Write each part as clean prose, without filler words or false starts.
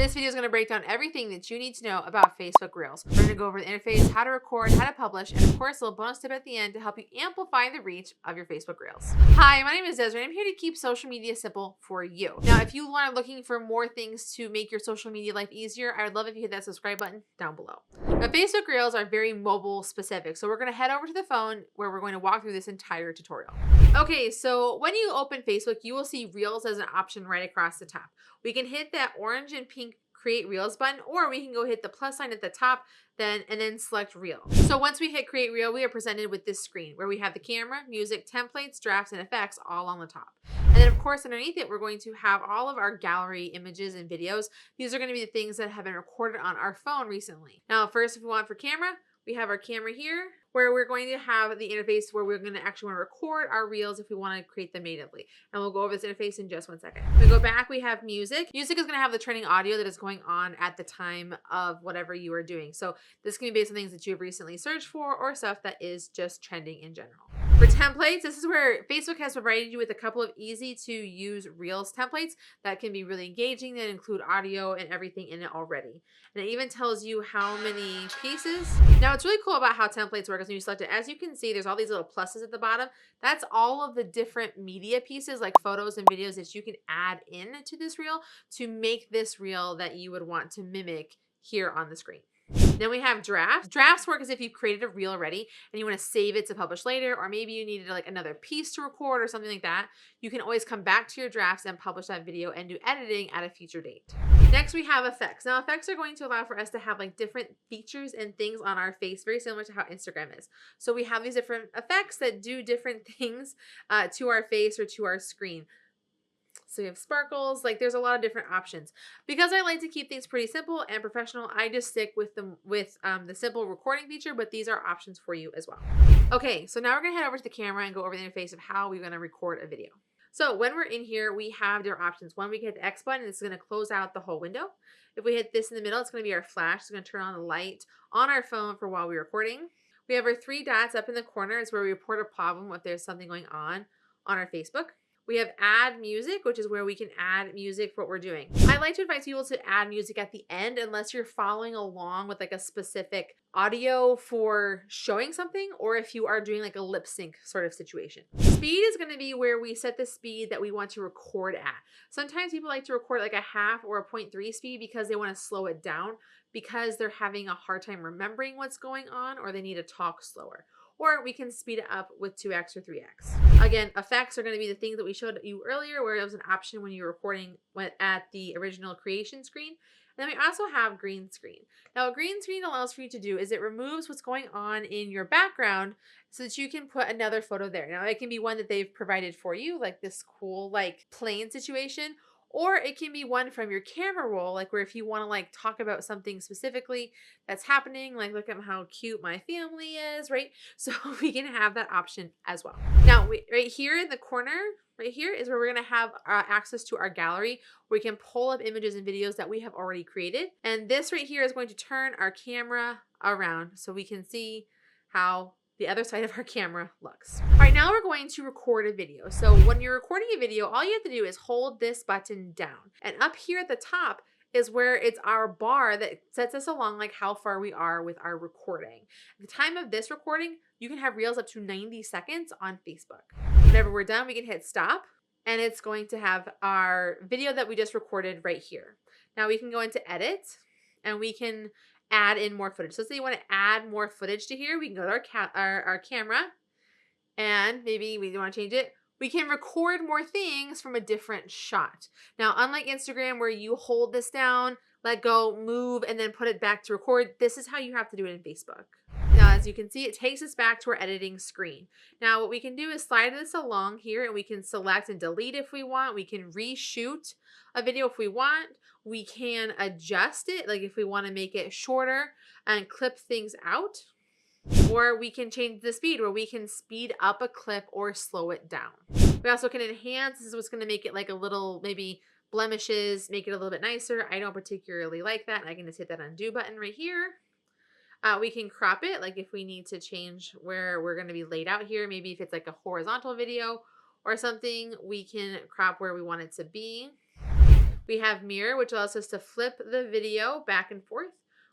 This video is going to break down everything that you need to know about Facebook Reels. We're going to go over the interface, how to record, how to publish, and of course a little bonus tip at the end to help you amplify the reach of your Facebook Reels. Hi, my name is Desiree and I'm here to keep social media simple for you. Now, if you are looking for more things to make your social media life easier, I would love if you hit that subscribe button down below. Now, Facebook Reels are very mobile specific, so we're going to head over to the phone where we're going to walk through this entire tutorial. Okay, so when you open Facebook, you will see Reels as an option right across the top. We can hit that orange and pink create Reels button, or we can go hit the plus sign at the top and then select Reel. So once we hit create Reel, we are presented with this screen where we have the camera, music, templates, drafts, and effects all on the top. And then of course underneath it, we're going to have all of our gallery images and videos. These are going to be the things that have been recorded on our phone recently. Now first, if we want for camera, we have our camera here where we're going to have the interface where we're going to actually want to record our reels if we want to create them natively. And we'll go over this interface in just one second. When we go back, we have music. Music is going to have the trending audio that is going on at the time of whatever you are doing. So this can be based on things that you've recently searched for or stuff that is just trending in general. For templates, this is where Facebook has provided you with a couple of easy to use Reels templates that can be really engaging, that include audio and everything in it already. And it even tells you how many pieces. Now, what's really cool about how templates work is when you select it, as you can see, there's all these little pluses at the bottom. That's all of the different media pieces like photos and videos that you can add in to this reel to make this reel that you would want to mimic here on the screen. Then we have drafts. Drafts work as if you've created a reel already and you want to save it to publish later, or maybe you needed like another piece to record or something like that. You can always come back to your drafts and publish that video and do editing at a future date. Next, we have effects. Now, effects are going to allow for us to have like different features and things on our face, very similar to how Instagram is. So we have these different effects that do different things to our face or to our screen. So we have sparkles, like there's a lot of different options. Because I like to keep things pretty simple and professional, I just stick with the simple recording feature, but these are options for you as well. Okay, so now we're gonna head over to the camera and go over the interface of how we're gonna record a video. So when we're in here, we have different options. One, we can hit the X button, and it's gonna close out the whole window. If we hit this in the middle, it's gonna be our flash. It's gonna turn on the light on our phone for while we're recording. We have our three dots up in the corner. It's where we report a problem if there's something going on our Facebook. We have add music, which is where we can add music for what we're doing. I like to advise people to add music at the end unless you're following along with like a specific audio for showing something, or if you are doing like a lip sync sort of situation. Speed is going to be where we set the speed that we want to record at. Sometimes people like to record like a half or a 0.3 speed because they want to slow it down because they're having a hard time remembering what's going on, or they need to talk slower. Or we can speed it up with 2x or 3x. Again, effects are going to be the things that we showed you earlier, where it was an option when you were recording at the original creation screen. And then we also have green screen. Now, what green screen allows for you to do is it removes what's going on in your background so that you can put another photo there. Now, it can be one that they've provided for you, like this cool like plane situation, or it can be one from your camera roll, like where if you want to like talk about something specifically that's happening, like look at how cute my family is, right? So we can have that option as well. Now, right here in the corner, right here is where we're going to have access to our gallery, where we can pull up images and videos that we have already created. And this right here is going to turn our camera around so we can see how the other side of our camera looks. All right, now we're going to record a video. So when you're recording a video, all you have to do is hold this button down. And up here at the top is where it's our bar that sets us along like how far we are with our recording. At the time of this recording, you can have reels up to 90 seconds on Facebook. Whenever we're done, we can hit stop, and it's going to have our video that we just recorded right here. Now we can go into edit, and we can add in more footage. So let's say you want to add more footage to here. We can go to our camera, and maybe we want to change it. We can record more things from a different shot. Now, unlike Instagram where you hold this down, let go, move, and then put it back to record, this is how you have to do it in Facebook. Now, as you can see, it takes us back to our editing screen. Now, what we can do is slide this along here, and we can select and delete if we want. We can reshoot a video if we want. We can adjust it, like if we want to make it shorter and clip things out. Or we can change the speed, where we can speed up a clip or slow it down. We also can enhance. This is what's going to make it like a little, maybe blemishes, make it a little bit nicer. I don't particularly like that. I can just hit that undo button right here. We can crop it, like if we need to change where we're going to be laid out here. Maybe if it's like a horizontal video or something, we can crop where we want it to be. We have mirror, which allows us to flip the video back and forth.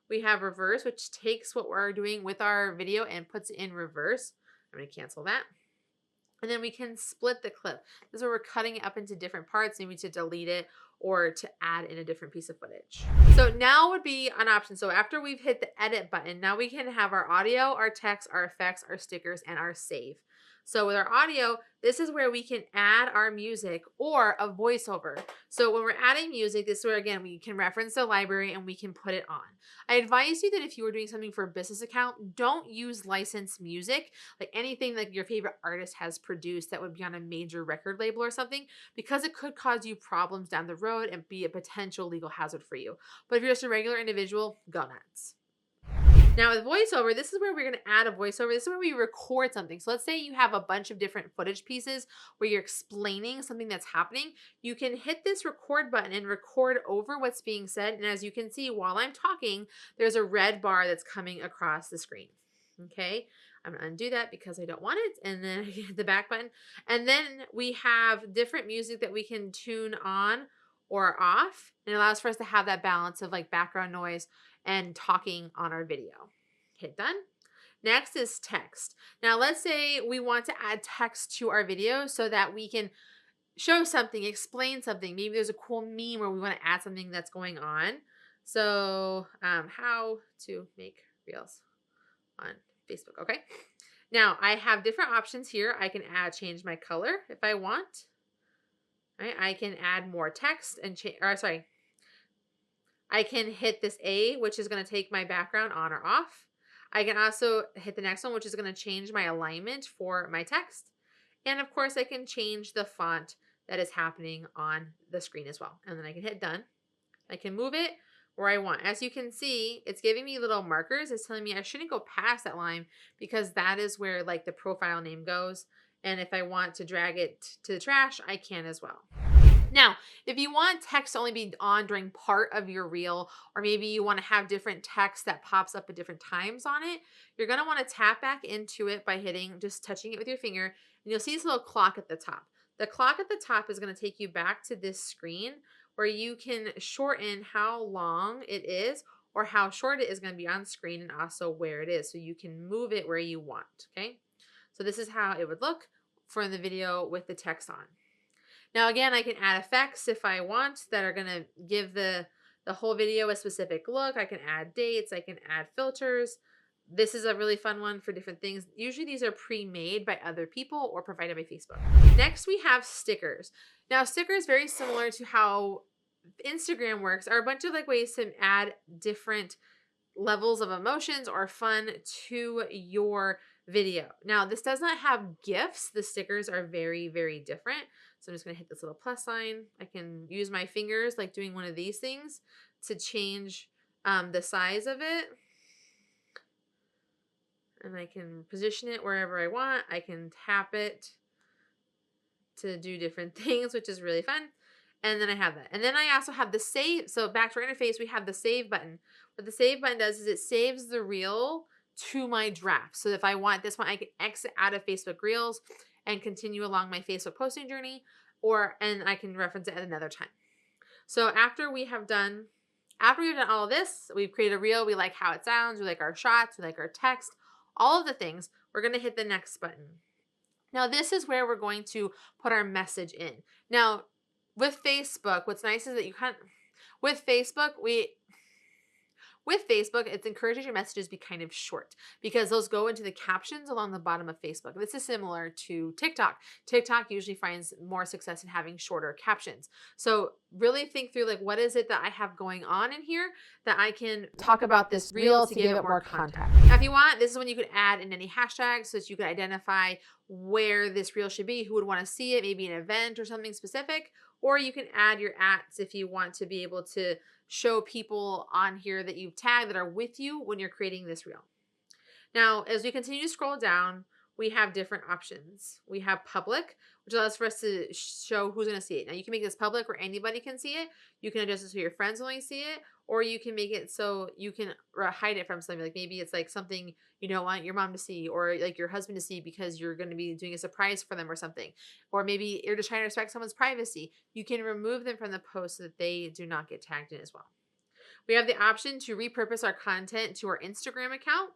We have reverse, which takes what we're doing with our video and puts it in reverse. I'm going to cancel that. And then we can split the clip. This is where we're cutting it up into different parts, maybe to delete it or to add in a different piece of footage. So now would be an option. So after we've hit the edit button, now we can have our audio, our text, our effects, our stickers, and our save. So with our audio, this is where we can add our music or a voiceover. So when we're adding music, this is where, again, we can reference the library and we can put it on. I advise you that if you were doing something for a business account, don't use licensed music, like anything like your favorite artist has produced that would be on a major record label or something, because it could cause you problems down the road and be a potential legal hazard for you. But if you're just a regular individual, go nuts. Now with voiceover, this is where we're going to add a voiceover. This is where we record something. So let's say you have a bunch of different footage pieces where you're explaining something that's happening. You can hit this record button and record over what's being said. And as you can see, while I'm talking, there's a red bar that's coming across the screen. Okay, I'm going to undo that because I don't want it. And then I hit the back button. And then we have different music that we can tune on or off. And it allows for us to have that balance of like background noise and talking on our video. Hit done. Next is text. Now let's say we want to add text to our video so that we can show something, explain something. Maybe there's a cool meme where we want to add something that's going on. So how to make reels on Facebook. Okay. Now I have different options here. I can change my color if I want. Right? I can add more text and I can hit this A, which is going to take my background on or off. I can also hit the next one, which is going to change my alignment for my text. And of course, I can change the font that is happening on the screen as well. And then I can hit done. I can move it where I want. As you can see, it's giving me little markers. It's telling me I shouldn't go past that line because that is where like the profile name goes. And if I want to drag it to the trash, I can as well. Now, if you want text to only be on during part of your reel, or maybe you want to have different text that pops up at different times on it, you're going to want to tap back into it by just touching it with your finger, and you'll see this little clock at the top. The clock at the top is going to take you back to this screen where you can shorten how long it is or how short it is going to be on screen and also where it is. So you can move it where you want, okay? So this is how it would look for the video with the text on. Now, again, I can add effects if I want that are going to give the whole video a specific look. I can add dates. I can add filters. This is a really fun one for different things. Usually these are pre-made by other people or provided by Facebook. Next, we have stickers. Now, stickers, very similar to how Instagram works, are a bunch of like ways to add different levels of emotions or fun to your video. Now, this does not have GIFs. The stickers are very, very different. So I'm just going to hit this little plus sign. I can use my fingers like doing one of these things to change the size of it. And I can position it wherever I want. I can tap it to do different things, which is really fun. And then I have that. And then I also have the save. So back to our interface, we have the save button. What the save button does is it saves the reel to my draft. So if I want this one, I can exit out of Facebook Reels and continue along my Facebook posting journey, and I can reference it at another time. So after we've done all of this, we've created a reel, we like how it sounds, we like our shots, we like our text, all of the things, we're going to hit the next button. Now this is where we're going to put our message in. Now with Facebook, what's nice is that with Facebook, it encourages your messages be kind of short because those go into the captions along the bottom of Facebook. This is similar to TikTok. TikTok usually finds more success in having shorter captions. So really think through like, what is it that I have going on in here that I can talk about this reel to give it more context. Now, if you want, this is when you could add in any hashtags so that you could identify where this reel should be, who would want to see it, maybe an event or something specific, or you can add your @ if you want to be able to show people on here that you've tagged that are with you when you're creating this reel. Now, as we continue to scroll down, we have different options. We have public, which allows for us to show who's going to see it. Now, you can make this public where anybody can see it. You can adjust it so your friends only see it, or you can make it so you can hide it from something. Like maybe it's like something you don't want your mom to see, or like your husband to see because you're going to be doing a surprise for them or something. Or maybe you're just trying to respect someone's privacy. You can remove them from the post so that they do not get tagged in as well. We have the option to repurpose our content to our Instagram account.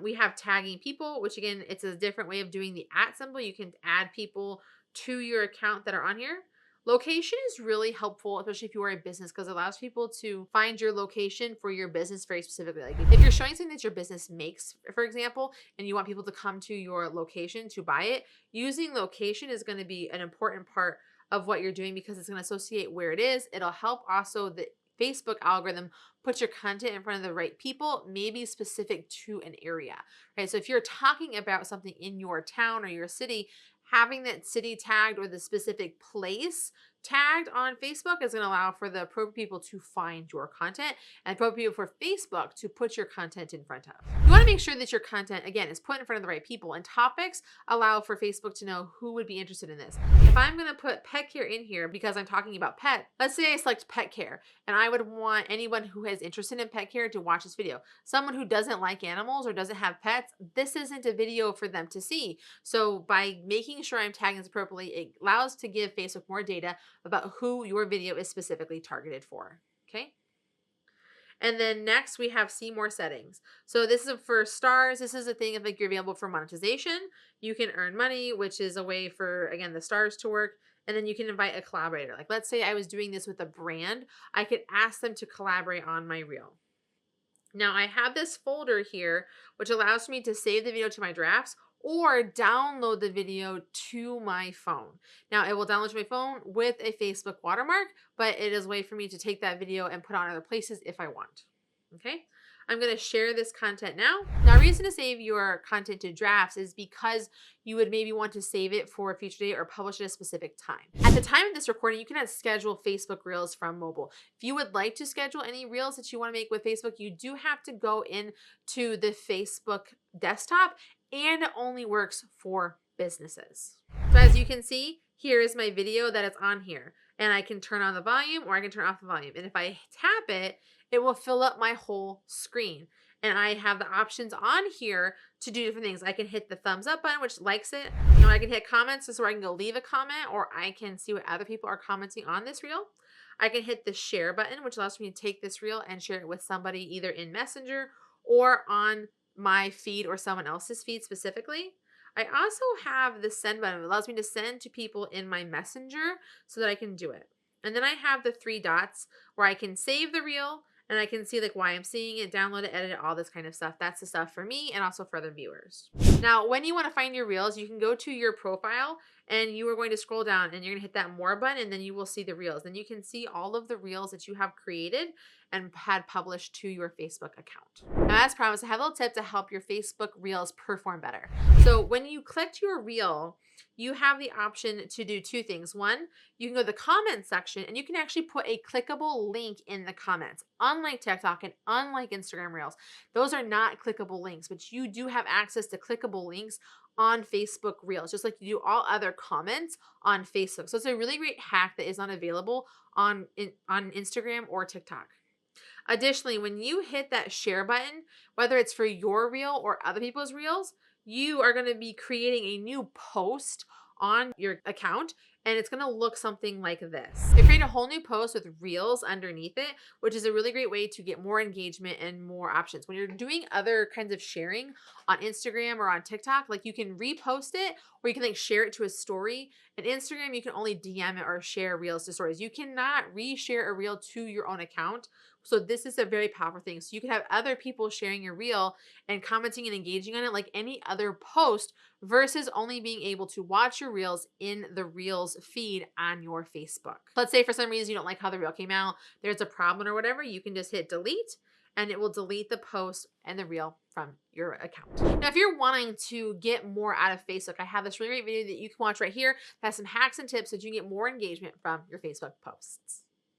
We have tagging people, which again, it's a different way of doing the @ symbol. You can add people to your account that are on here. Location is really helpful, especially if you are a business, because it allows people to find your location for your business very specifically. Like if you're showing something that your business makes, for example, and you want people to come to your location to buy it, using location is going to be an important part of what you're doing because it's going to associate where it is. It'll help also the Facebook algorithm put your content in front of the right people, maybe specific to an area, right? So if you're talking about something in your town or your city, having that city tagged or the specific place tagged on Facebook is going to allow for the appropriate people to find your content and appropriate for Facebook to put your content in front of. You want to make sure that your content, again, is put in front of the right people, and topics allow for Facebook to know who would be interested in this. If I'm going to put pet care in here because I'm talking about pet, let's say I select pet care and I would want anyone who is interested in pet care to watch this video. Someone who doesn't like animals or doesn't have pets, this isn't a video for them to see. So by making sure I'm tagging this appropriately, it allows to give Facebook more data about who your video is specifically targeted for, okay? And then next we have see more settings. So this is for stars. This is a thing if like you're available for monetization. You can earn money, which is a way for, again, the stars to work. And then you can invite a collaborator. Like let's say I was doing this with a brand. I could ask them to collaborate on my reel. Now I have this folder here, which allows me to save the video to my drafts or download the video to my phone. Now it will download to my phone with a Facebook watermark, but it is a way for me to take that video and put it on other places if I want. Okay. I'm going to share this content now. Now, reason to save your content to drafts is because you would maybe want to save it for a future date or publish it at a specific time. At the time of this recording, you cannot schedule Facebook Reels from mobile. If you would like to schedule any Reels that you want to make with Facebook, you do have to go into the Facebook desktop, and it only works for businesses. So as you can see, here is my video that is on here, and I can turn on the volume or I can turn off the volume. And if I tap it, it will fill up my whole screen. And I have the options on here to do different things. I can hit the thumbs up button, which likes it. You know, I can hit comments. This is where I can go leave a comment, or I can see what other people are commenting on this reel. I can hit the share button, which allows me to take this reel and share it with somebody either in Messenger or on my feed or someone else's feed specifically. I also have the send button. It allows me to send to people in my Messenger so that I can do it. And then I have the 3 dots where I can save the reel, and I can see like why I'm seeing it, download it, edit it, all this kind of stuff. That's the stuff for me and also for other viewers. Now, when you want to find your reels, you can go to your profile and you are going to scroll down and you're going to hit that more button, and then you will see the reels. Then you can see all of the reels that you have created and had published to your Facebook account. Now, as promised, I have a little tip to help your Facebook Reels perform better. So when you clicked your reel, you have the option to do 2 things. One, you can go to the comment section and you can actually put a clickable link in the comments. Unlike TikTok and unlike Instagram Reels, those are not clickable links, but you do have access to clickable links on Facebook Reels, just like you do all other comments on Facebook. So it's a really great hack that is not available on Instagram or TikTok. Additionally, when you hit that share button, whether it's for your reel or other people's reels, you are going to be creating a new post on your account, and it's going to look something like this. They create a whole new post with reels underneath it, which is a really great way to get more engagement and more options. When you're doing other kinds of sharing on Instagram or on TikTok, like you can repost it or you can like share it to a story. In Instagram, you can only DM it or share reels to stories. You cannot reshare a reel to your own account. So this is a very powerful thing. So you can have other people sharing your reel and commenting and engaging on it like any other post versus only being able to watch your reels in the reels feed on your Facebook. Let's say for some reason you don't like how the reel came out, there's a problem or whatever, you can just hit delete and it will delete the post and the reel from your account. Now, if you're wanting to get more out of Facebook, I have this really great video that you can watch right here that has some hacks and tips so that you can get more engagement from your Facebook posts.